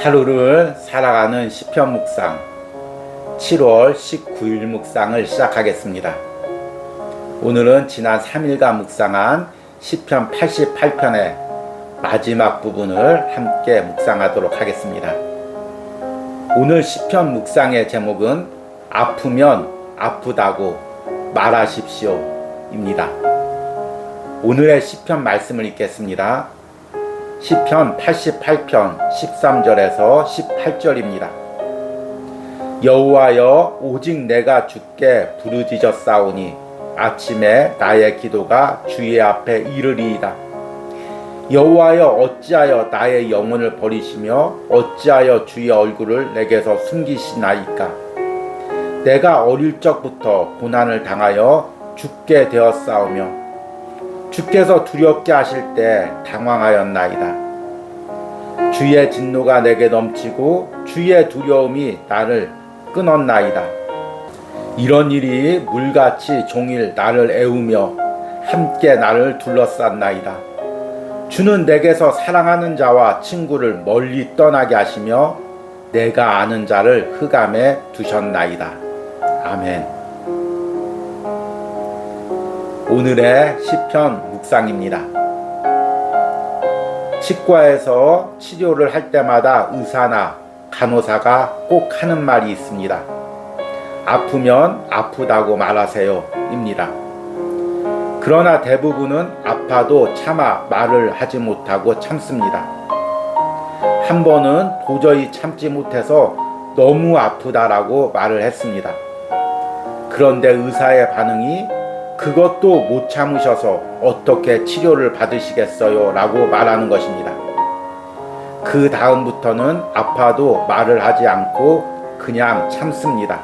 하루를 살아가는 시편 묵상 7월 19일 묵상을 시작하겠습니다. 오늘은 지난 3일간 묵상한 시편 88편의 마지막 부분을 함께 묵상하도록 하겠습니다. 오늘 시편 묵상의 제목은 아프면 아프다고 말하십시오 입니다. 오늘의 시편 말씀을 읽겠습니다. 시편 88편 13절에서 18절입니다. 여호와여, 오직 내가 주께 부르짖었사오니 아침에 나의 기도가 주의 앞에 이르리이다. 여호와여, 어찌하여 나의 영혼을 버리시며 어찌하여 주의 얼굴을 내게서 숨기시나이까. 내가 어릴 적부터 고난을 당하여 죽게 되었사오며 주께서 두렵게 하실 때 당황하였나이다. 주의 진노가 내게 넘치고 주의 두려움이 나를 끊었나이다. 이런 일이 물같이 종일 나를 애우며 함께 나를 둘러쌌나이다. 주는 내게서 사랑하는 자와 친구를 멀리 떠나게 하시며 내가 아는 자를 흑암에 두셨나이다. 아멘. 오늘의 시편 묵상입니다. 치과에서 치료를 할 때마다 의사나 간호사가 꼭 하는 말이 있습니다. 아프면 아프다고 말하세요 입니다. 그러나 대부분은 아파도 참아 말을 하지 못하고 참습니다. 한 번은 도저히 참지 못해서 너무 아프다라고 말을 했습니다. 그런데 의사의 반응이 그것도 못 참으셔서 어떻게 치료를 받으시겠어요? 라고 말하는 것입니다. 그 다음부터는 아파도 말을 하지 않고 그냥 참습니다.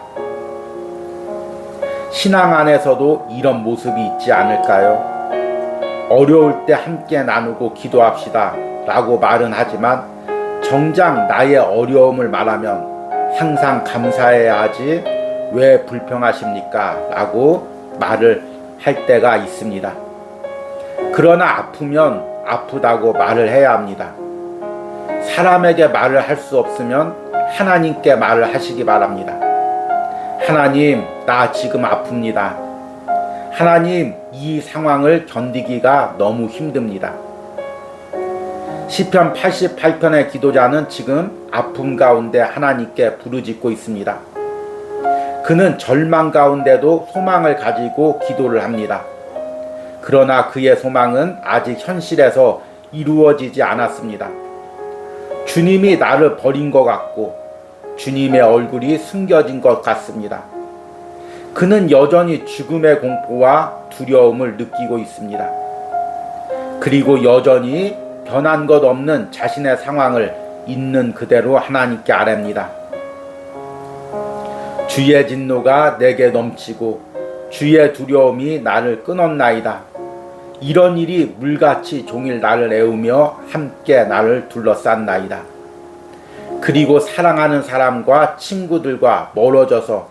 신앙 안에서도 이런 모습이 있지 않을까요? 어려울 때 함께 나누고 기도합시다 라고 말은 하지만 정작 나의 어려움을 말하면 항상 감사해야 하지 왜 불평하십니까? 라고 말을 할 때가 있습니다. 그러나 아프면 아프다고 말을 해야 합니다. 사람에게 말을 할 수 없으면 하나님께 말을 하시기 바랍니다. 하나님, 나 지금 아픕니다. 하나님, 이 상황을 견디기가 너무 힘듭니다. 시편 88편의 기도자는 지금 아픔 가운데 하나님께 부르짖고 있습니다. 그는 절망 가운데도 소망을 가지고 기도를 합니다. 그러나 그의 소망은 아직 현실에서 이루어지지 않았습니다. 주님이 나를 버린 것 같고 주님의 얼굴이 숨겨진 것 같습니다. 그는 여전히 죽음의 공포와 두려움을 느끼고 있습니다. 그리고 여전히 변한 것 없는 자신의 상황을 있는 그대로 하나님께 아뢰입니다. 주의 진노가 내게 넘치고 주의 두려움이 나를 끊었나이다. 이런 일이 물같이 종일 나를 애우며 함께 나를 둘러쌌나이다. 그리고 사랑하는 사람과 친구들과 멀어져서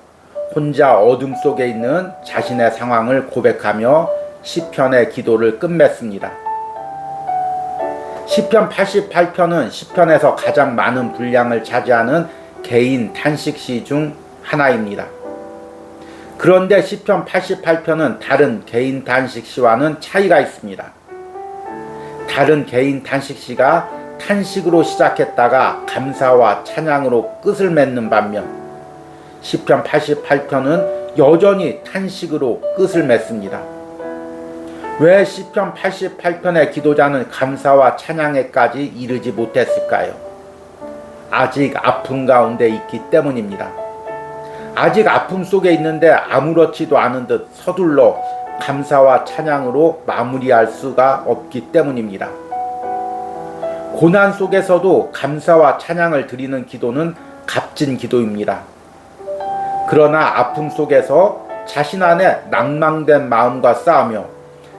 혼자 어둠 속에 있는 자신의 상황을 고백하며 시편의 기도를 끝맺습니다. 시편 88편은 시편에서 가장 많은 분량을 차지하는 개인 탄식시 중 하나입니다. 그런데 시편 88편은 다른 개인 탄식시와는 차이가 있습니다. 다른 개인 탄식시가 탄식으로 시작했다가 감사와 찬양으로 끝을 맺는 반면 시편 88편은 여전히 탄식으로 끝을 맺습니다. 왜 시편 88편의 기도자는 감사와 찬양에까지 이르지 못했을까요? 아직 아픔 가운데 있기 때문입니다. 아직 아픔 속에 있는데 아무렇지도 않은 듯 서둘러 감사와 찬양으로 마무리할 수가 없기 때문입니다. 고난 속에서도 감사와 찬양을 드리는 기도는 값진 기도입니다. 그러나 아픔 속에서 자신 안에 낭망된 마음과 싸우며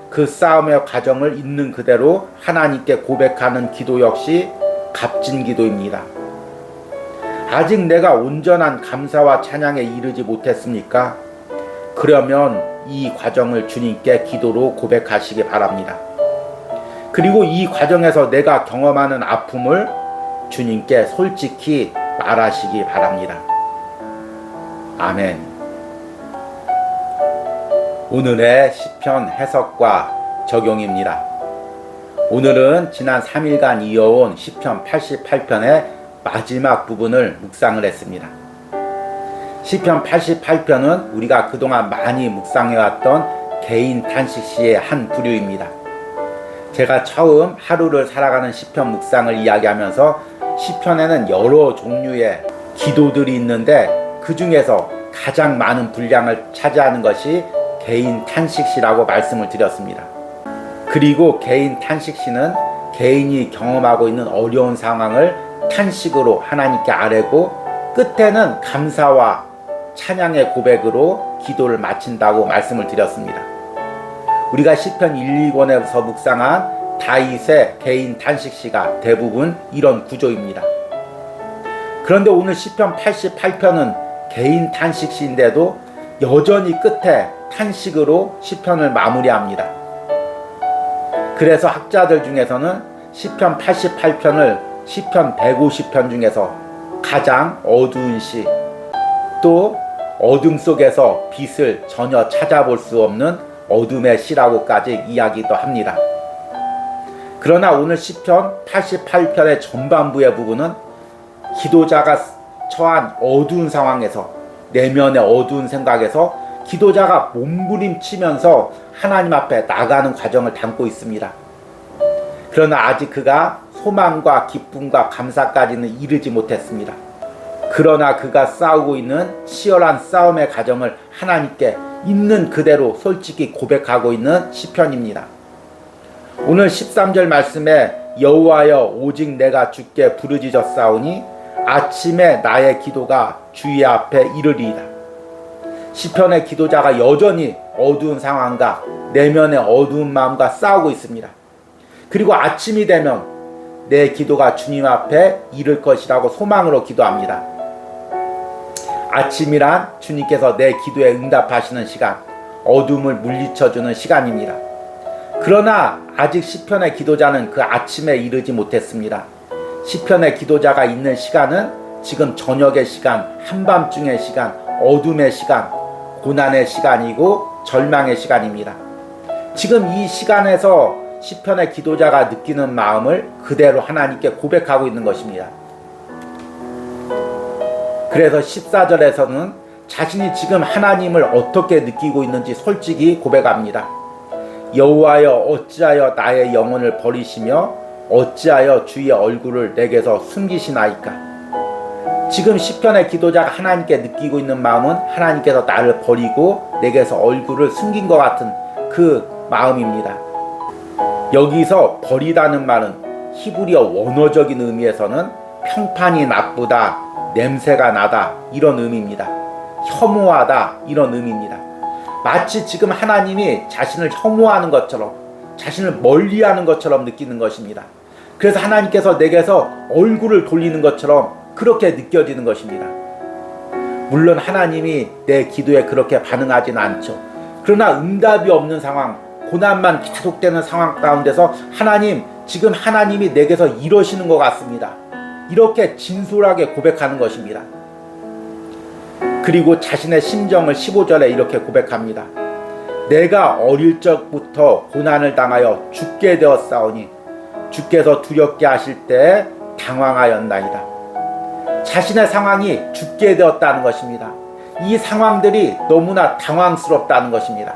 그 싸움의 과정을 있는 그대로 하나님께 고백하는 기도 역시 값진 기도입니다. 아직 내가 온전한 감사와 찬양에 이르지 못했습니까? 그러면 이 과정을 주님께 기도로 고백하시기 바랍니다. 그리고 이 과정에서 내가 경험하는 아픔을 주님께 솔직히 말하시기 바랍니다. 아멘. 오늘의 시편 해석과 적용입니다. 오늘은 지난 3일간 이어온 시편 88편의 마지막 부분을 묵상을 했습니다. 시편 88편은 우리가 그동안 많이 묵상해왔던 개인 탄식시의 한 부류입니다. 제가 처음 하루를 살아가는 시편 묵상을 이야기하면서 시편에는 여러 종류의 기도들이 있는데 그 중에서 가장 많은 분량을 차지하는 것이 개인 탄식시라고 말씀을 드렸습니다. 그리고 개인 탄식시는 개인이 경험하고 있는 어려운 상황을 탄식으로 하나님께 아뢰고 끝에는 감사와 찬양의 고백으로 기도를 마친다고 말씀을 드렸습니다. 우리가 시편 1, 2권에서 묵상한 다윗의 개인 탄식시가 대부분 이런 구조입니다. 그런데 오늘 시편 88편은 개인 탄식시인데도 여전히 끝에 탄식으로 시편을 마무리합니다. 그래서 학자들 중에서는 시편 88편을 시편 150편 중에서 가장 어두운 시, 또 어둠 속에서 빛을 전혀 찾아볼 수 없는 어둠의 시라고까지 이야기도 합니다. 그러나 오늘 시편 88편의 전반부의 부분은 기도자가 처한 어두운 상황에서, 내면의 어두운 생각에서 기도자가 몸부림치면서 하나님 앞에 나가는 과정을 담고 있습니다. 그러나 아직 그가 소망과 기쁨과 감사까지는 이르지 못했습니다. 그러나 그가 싸우고 있는 치열한 싸움의 과정을 하나님께 있는 그대로 솔직히 고백하고 있는 시편입니다. 오늘 13절 말씀에 여호와여 오직 내가 주께 부르짖었사오니 아침에 나의 기도가 주의 앞에 이르리이다. 시편의 기도자가 여전히 어두운 상황과 내면의 어두운 마음과 싸우고 있습니다. 그리고 아침이 되면 내 기도가 주님 앞에 이를 것이라고 소망으로 기도합니다. 아침이란 주님께서 내 기도에 응답하시는 시간, 어둠을 물리쳐주는 시간입니다. 그러나 아직 시편의 기도자는 그 아침에 이르지 못했습니다. 시편의 기도자가 있는 시간은 지금 저녁의 시간, 한밤중의 시간, 어둠의 시간, 고난의 시간이고 절망의 시간입니다. 지금 이 시간에서 시편의 기도자가 느끼는 마음을 그대로 하나님께 고백하고 있는 것입니다. 그래서 14절에서는 자신이 지금 하나님을 어떻게 느끼고 있는지 솔직히 고백합니다. 여호와여 어찌하여 나의 영혼을 버리시며 어찌하여 주의 얼굴을 내게서 숨기시나이까. 지금 시편의 기도자가 하나님께 느끼고 있는 마음은 하나님께서 나를 버리고 내게서 얼굴을 숨긴 것 같은 그 마음입니다. 여기서 버리다는 말은 히브리어 원어적인 의미에서는 평판이 나쁘다, 냄새가 나다 이런 의미입니다. 혐오하다 이런 의미입니다. 마치 지금 하나님이 자신을 혐오하는 것처럼, 자신을 멀리하는 것처럼 느끼는 것입니다. 그래서 하나님께서 내게서 얼굴을 돌리는 것처럼 그렇게 느껴지는 것입니다. 물론 하나님이 내 기도에 그렇게 반응하진 않죠. 그러나 응답이 없는 상황, 고난만 계속되는 상황 가운데서 하나님, 지금 하나님이 내게서 이러시는 것 같습니다. 이렇게 진솔하게 고백하는 것입니다. 그리고 자신의 심정을 15절에 이렇게 고백합니다. 내가 어릴 적부터 고난을 당하여 죽게 되었사오니 주께서 두렵게 하실 때 당황하였나이다. 자신의 상황이 죽게 되었다는 것입니다. 이 상황들이 너무나 당황스럽다는 것입니다.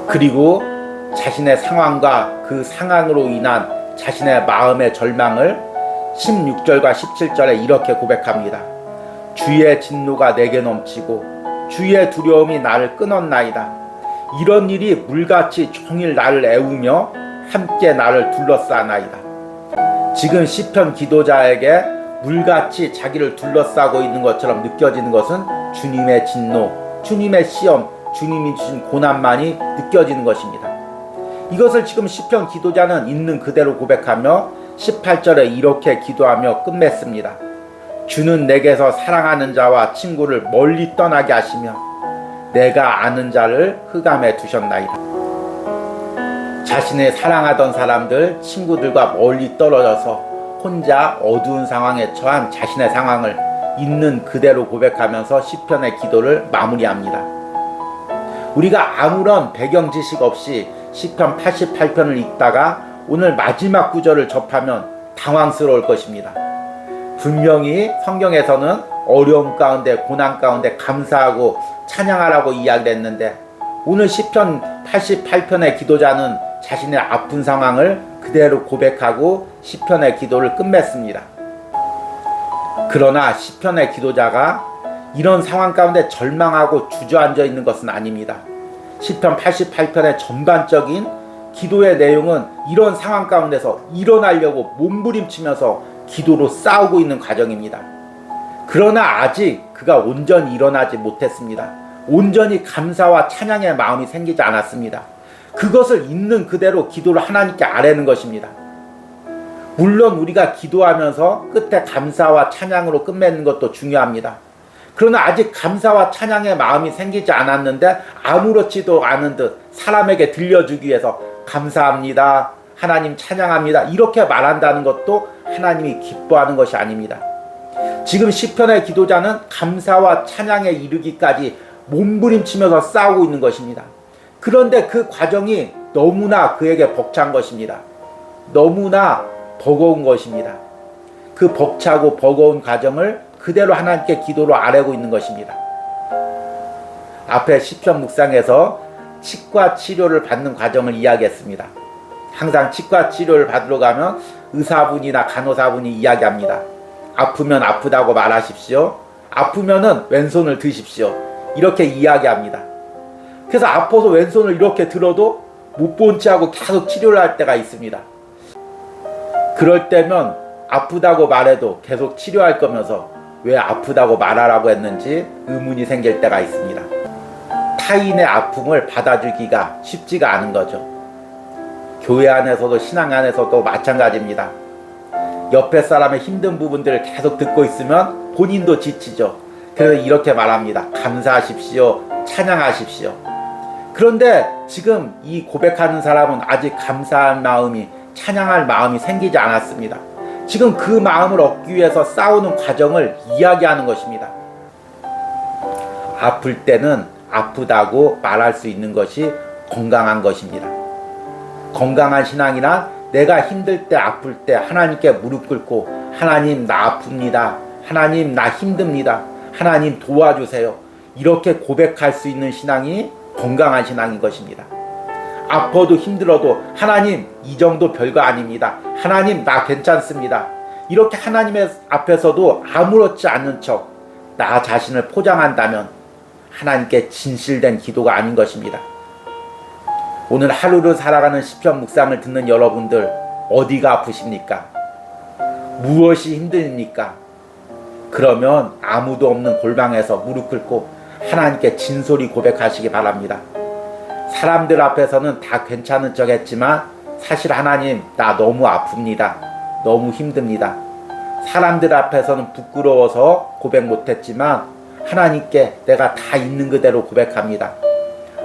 그리고 자신의 상황과 그 상황으로 인한 자신의 마음의 절망을 16절과 17절에 이렇게 고백합니다. 주의 진노가 내게 넘치고 주의 두려움이 나를 끊었나이다. 이런 일이 물같이 종일 나를 애우며 함께 나를 둘러싸나이다. 지금 시편 기도자에게 물같이 자기를 둘러싸고 있는 것처럼 느껴지는 것은 주님의 진노, 주님의 시험, 주님이 주신 고난만이 느껴지는 것입니다. 이것을 지금 시편 기도자는 있는 그대로 고백하며 18절에 이렇게 기도하며 끝맺습니다. 주는 내게서 사랑하는 자와 친구를 멀리 떠나게 하시며 내가 아는 자를 흑암에 두셨나이다. 자신의 사랑하던 사람들, 친구들과 멀리 떨어져서 혼자 어두운 상황에 처한 자신의 상황을 있는 그대로 고백하면서 시편의 기도를 마무리합니다. 우리가 아무런 배경 지식 없이 시편 88편을 읽다가 오늘 마지막 구절을 접하면 당황스러울 것입니다. 분명히 성경에서는 어려움 가운데 고난 가운데 감사하고 찬양하라고 이야기를 했는데 오늘 시편 88편의 기도자는 자신의 아픈 상황을 그대로 고백하고 시편의 기도를 끝맺습니다. 그러나 시편의 기도자가 이런 상황 가운데 절망하고 주저앉아 있는 것은 아닙니다. 시편 88편의 전반적인 기도의 내용은 이런 상황 가운데서 일어나려고 몸부림치면서 기도로 싸우고 있는 과정입니다. 그러나 아직 그가 온전히 일어나지 못했습니다. 온전히 감사와 찬양의 마음이 생기지 않았습니다. 그것을 있는 그대로 기도를 하나님께 아뢰는 것입니다. 물론 우리가 기도하면서 끝에 감사와 찬양으로 끝맺는 것도 중요합니다. 그러나 아직 감사와 찬양의 마음이 생기지 않았는데 아무렇지도 않은 듯 사람에게 들려주기 위해서 감사합니다, 하나님 찬양합니다 이렇게 말한다는 것도 하나님이 기뻐하는 것이 아닙니다. 지금 시편의 기도자는 감사와 찬양에 이르기까지 몸부림치면서 싸우고 있는 것입니다. 그런데 그 과정이 너무나 그에게 벅찬 것입니다. 너무나 버거운 것입니다. 그 벅차고 버거운 과정을 그대로 하나님께 기도로 아뢰고 있는 것입니다. 앞에 시편 묵상에서 치과 치료를 받는 과정을 이야기했습니다. 항상 치과 치료를 받으러 가면 의사분이나 간호사분이 이야기합니다. 아프면 아프다고 말하십시오. 아프면은 왼손을 드십시오. 이렇게 이야기합니다. 그래서 아파서 왼손을 이렇게 들어도 못 본 채 하고 계속 치료를 할 때가 있습니다. 그럴 때면 아프다고 말해도 계속 치료할 거면서 왜 아프다고 말하라고 했는지 의문이 생길 때가 있습니다. 타인의 아픔을 받아주기가 쉽지가 않은 거죠. 교회 안에서도 신앙 안에서도 마찬가지입니다. 옆에 사람의 힘든 부분들을 계속 듣고 있으면 본인도 지치죠. 그래서 이렇게 말합니다. 감사하십시오. 찬양하십시오. 그런데 지금 이 고백하는 사람은 아직 감사할 마음이, 찬양할 마음이 생기지 않았습니다. 지금 그 마음을 얻기 위해서 싸우는 과정을 이야기하는 것입니다. 아플 때는 아프다고 말할 수 있는 것이 건강한 것입니다. 건강한 신앙이란 내가 힘들 때 아플 때 하나님께 무릎 꿇고 하나님 나 아픕니다. 하나님 나 힘듭니다. 하나님 도와주세요. 이렇게 고백할 수 있는 신앙이 건강한 신앙인 것입니다. 아파도 힘들어도 하나님 이 정도 별거 아닙니다. 하나님 나 괜찮습니다. 이렇게 하나님의 앞에서도 아무렇지 않은 척 나 자신을 포장한다면 하나님께 진실된 기도가 아닌 것입니다. 오늘 하루를 살아가는 시편 묵상을 듣는 여러분들 어디가 아프십니까? 무엇이 힘듭니까? 그러면 아무도 없는 골방에서 무릎 꿇고 하나님께 진솔히 고백하시기 바랍니다. 사람들 앞에서는 다 괜찮은 척 했지만 사실 하나님 나 너무 아픕니다. 너무 힘듭니다. 사람들 앞에서는 부끄러워서 고백 못했지만 하나님께 내가 다 있는 그대로 고백합니다.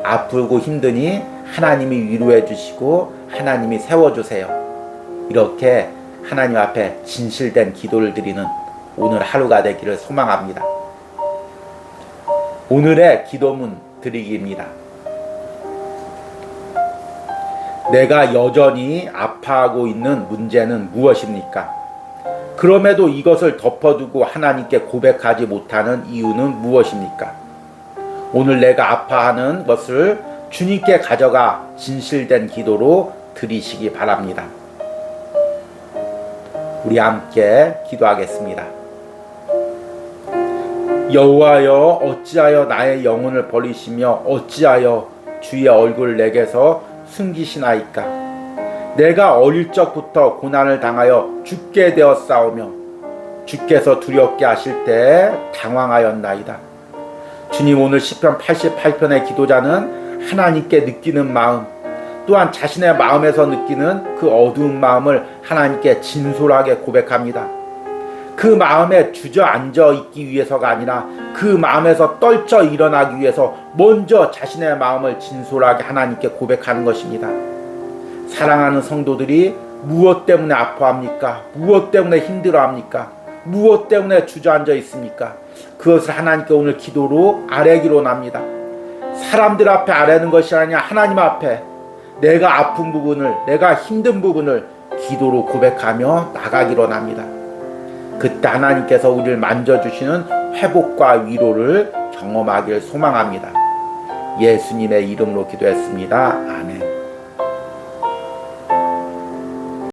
아프고 힘드니 하나님이 위로해 주시고 하나님이 세워주세요. 이렇게 하나님 앞에 진실된 기도를 드리는 오늘 하루가 되기를 소망합니다. 오늘의 기도문 드리기입니다. 내가 여전히 아파하고 있는 문제는 무엇입니까? 그럼에도 이것을 덮어두고 하나님께 고백하지 못하는 이유는 무엇입니까? 오늘 내가 아파하는 것을 주님께 가져가 진실된 기도로 드리시기 바랍니다. 우리 함께 기도하겠습니다. 여호와여, 어찌하여 나의 영혼을 버리시며 어찌하여 주의 얼굴을 내게서 숨기시나이까? 내가 어릴 적부터 고난을 당하여 죽게 되었사오며 주께서 두렵게 하실 때 당황하였나이다. 주님, 오늘 시편 88편의 기도자는 하나님께 느끼는 마음, 또한 자신의 마음에서 느끼는 그 어두운 마음을 하나님께 진솔하게 고백합니다. 그 마음에 주저앉아 있기 위해서가 아니라 그 마음에서 떨쳐 일어나기 위해서 먼저 자신의 마음을 진솔하게 하나님께 고백하는 것입니다. 사랑하는 성도들이 무엇 때문에 아파합니까? 무엇 때문에 힘들어합니까? 무엇 때문에 주저앉아 있습니까? 그것을 하나님께 오늘 기도로 아뢰기로 납니다. 사람들 앞에 아뢰는 것이 아니라 하나님 앞에 내가 아픈 부분을, 내가 힘든 부분을 기도로 고백하며 나가기로 합니다. 그때 하나님께서 우리를 만져주시는 회복과 위로를 경험하길 소망합니다. 예수님의 이름으로 기도했습니다. 아멘.